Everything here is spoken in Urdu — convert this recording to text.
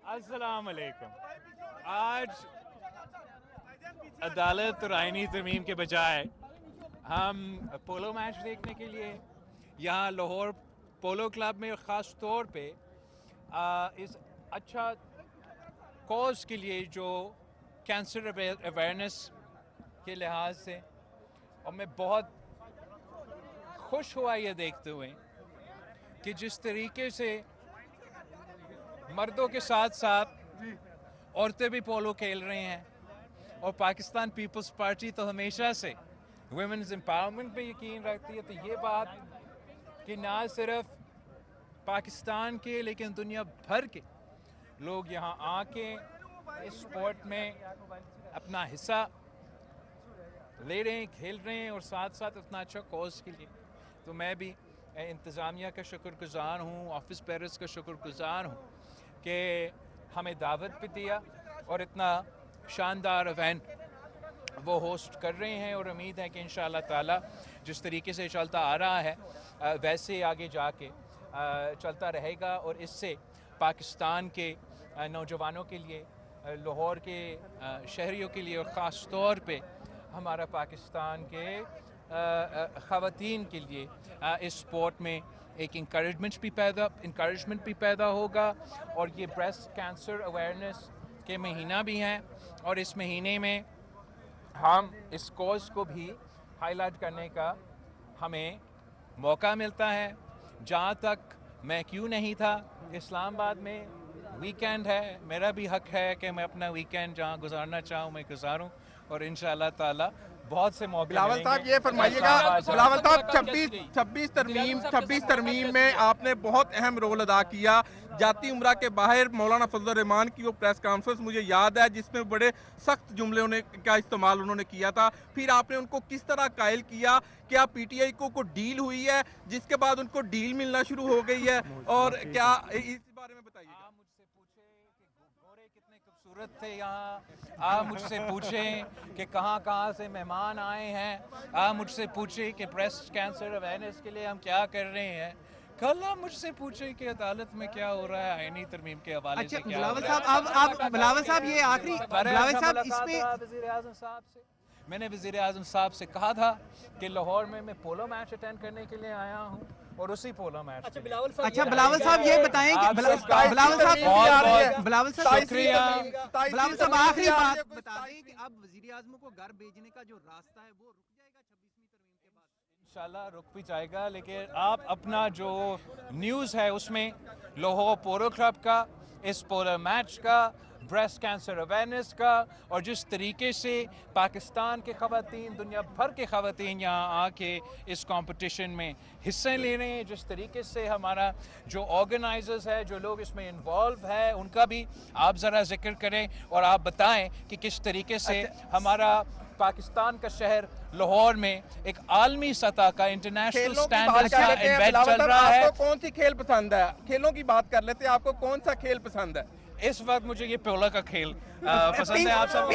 السلام علیکم. آج عدالت اور آئینی ترمیم کے بجائے ہم پولو میچ دیکھنے کے لیے یہاں لاہور پولو کلب میں خاص طور پہ اس اچھا کوز کے لیے جو کینسر اویئرنیس کے لحاظ سے، اور میں بہت خوش ہوا یہ دیکھتے ہوئے کہ جس طریقے سے مردوں کے ساتھ ساتھ عورتیں بھی پولو کھیل رہی ہیں، اور پاکستان پیپلز پارٹی تو ہمیشہ سے ویمنز امپاورمنٹ پہ یقین رکھتی ہے. تو یہ بات کہ نہ صرف پاکستان کے لیکن دنیا بھر کے لوگ یہاں آ کے اس سپورٹ میں اپنا حصہ لے رہے ہیں، کھیل رہے ہیں، اور ساتھ ساتھ اتنا اچھا کوز کے لیے، تو میں بھی انتظامیہ کا شکر گزار ہوں، آفس بیررز کا شکر گزار ہوں کہ ہمیں دعوت بھی دیا اور اتنا شاندار ایونٹ وہ ہوسٹ کر رہے ہیں. اور امید ہے کہ انشاءاللہ تعالی جس طریقے سے چلتا آ رہا ہے ویسے آگے جا کے چلتا رہے گا، اور اس سے پاکستان کے نوجوانوں کے لیے، لاہور کے شہریوں کے لیے، اور خاص طور پہ ہمارا پاکستان کے خواتین کے لیے اس سپورٹ میں ایک انکریجمنٹ بھی پیدا ہوگا. اور یہ بریسٹ کینسر اویئرنیس کے مہینہ بھی ہیں، اور اس مہینے میں ہم اس کوز کو بھی ہائی لائٹ کرنے کا ہمیں موقع ملتا ہے. جہاں تک میں کیوں نہیں تھا، اسلام آباد میں ویکینڈ ہے، میرا بھی حق ہے کہ میں اپنا ویکینڈ جہاں گزارنا چاہوں میں گزاروں، اور انشاءاللہ تعالی بہت سے موقع بلاول صاحب یہ فرمائیے گا، بلاول صاحب 26 ترمیم میں آپ نے بہت اہم رول ادا کیا. جاتی عمرہ کے باہر مولانا فضل الرحمان کی وہ پریس کانفرنس مجھے یاد ہے جس میں بڑے سخت جملے کا استعمال انہوں نے کیا تھا. پھر آپ نے ان کو کس طرح قائل کیا؟ کیا پی ٹی آئی کو ڈیل ہوئی ہے جس کے بعد ان کو ڈیل ملنا شروع ہو گئی ہے، اور کیا اس بارے میں بتائیے گا؟ مجھ سے پوچھیں کہ گورے کتنے خوبصورت تھے یہاں، آپ مجھ سے پوچھیں کہ کہاں کہاں سے مہمان آئے ہیں، آپ مجھ سے پوچھیں کہ بریسٹ کینسر اویئرنیس کے لیے ہم کیا کر رہے ہیں. کل آپ مجھ سے پوچھیں کہ عدالت میں کیا ہو رہا ہے، آئینی ترمیم کے حوالے سے کیا ہو رہا ہے. بلاول صاحب یہ آخری بلاول صاحب اس پہ وزیر اعظم صاحب سے میں نے وزیر اعظم صاحب سے کہا تھا کہ لاہور میں پولو میچ اٹینڈ کرنے کے لیے آیا ہوں، اور اسی پولو میچ اچھا بلاول صاحب یہ بتائیں کہ بلاول صاحب آخری بات بتا دیں کہ اب وزیر اعظم کو گھر بھیجنے کا جو راستہ ہے وہ رک جائے گا 26ویں ترمیم کے بعد؟ انشاءاللہ رک بھی جائے گا، لیکن آپ اپنا جو نیوز ہے اس میں لاہور پولو کلب کا، اس پولو میچ کا، بریسٹ کینسر اویئرنیس کا، اور جس طریقے سے پاکستان کے خواتین، دنیا بھر کے خواتین یہاں آ کے اس کمپٹیشن میں حصے لے رہے ہیں، جس طریقے سے ہمارا جو آرگنائزرز ہے، جو لوگ اس میں انوالو ہے، ان کا بھی آپ ذرا ذکر کریں، اور آپ بتائیں کہ کس طریقے سے ہمارا پاکستان کا شہر لاہور میں ایک عالمی سطح کا انٹرنیشنل سٹینڈرڈ کا ایونٹ چل رہا ہے. آپ کو کون سی کھیل پسند ہے؟ کھیلوں کی بات کر لیتے ہیں، آپ کو کون سا کھیل پسند ہے؟ اس وقت مجھے یہ پولو کا کھیل پسند ہے. آپ سب کو